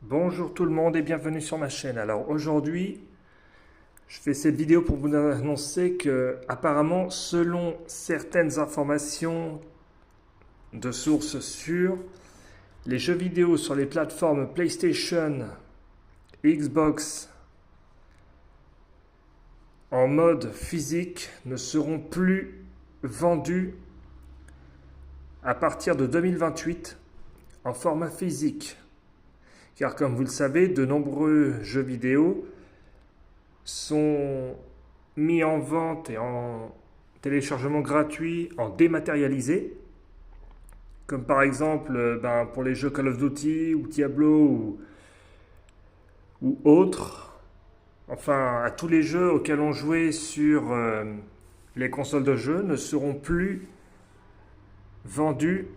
Bonjour tout le monde et bienvenue sur ma chaîne. Alors aujourd'hui, je fais cette vidéo pour vous annoncer que apparemment, selon certaines informations de sources sûres, les jeux vidéo sur les plateformes PlayStation, Xbox en mode physique ne seront plus vendus à partir de 2028 en format physique. Car comme vous le savez, de nombreux jeux vidéo sont mis en vente et en téléchargement gratuit en dématérialisé, comme par exemple pour les jeux Call of Duty ou Diablo ou autres, enfin à tous les jeux auxquels on jouait sur les consoles de jeux ne seront plus vendus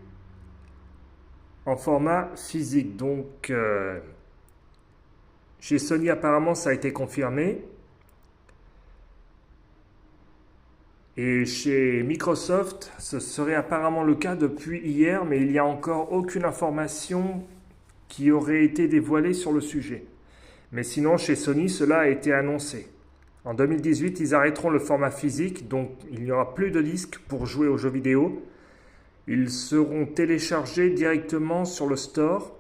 en format physique. Donc chez Sony apparemment ça a été confirmé. Et chez Microsoft, ce serait apparemment le cas depuis hier, mais il n'y a encore aucune information qui aurait été dévoilée sur le sujet. Mais sinon, chez Sony, cela a été annoncé. En 2018, ils arrêteront le format physique, donc il n'y aura plus de disques pour jouer aux jeux vidéo. Ils seront téléchargés directement sur le store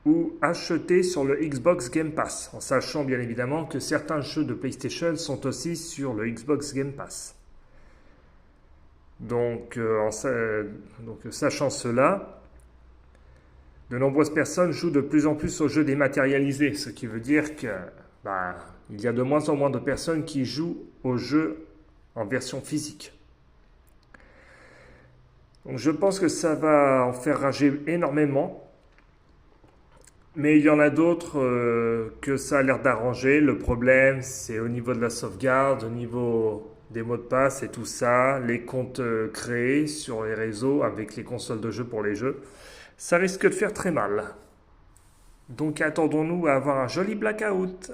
ou achetés sur le Xbox Game Pass, en sachant bien évidemment que certains jeux de PlayStation sont aussi sur le Xbox Game Pass. Donc, sachant cela, de nombreuses personnes jouent de plus en plus aux jeux dématérialisés, ce qui veut dire que il y a de moins en moins de personnes qui jouent aux jeux en version physique. Donc je pense que ça va en faire rager énormément. Mais il y en a d'autres que ça a l'air d'arranger. Le problème, c'est au niveau de la sauvegarde, au niveau des mots de passe et tout ça, les comptes créés sur les réseaux avec les consoles de jeux pour les jeux. Ça risque de faire très mal. Donc attendons-nous à avoir un joli blackout.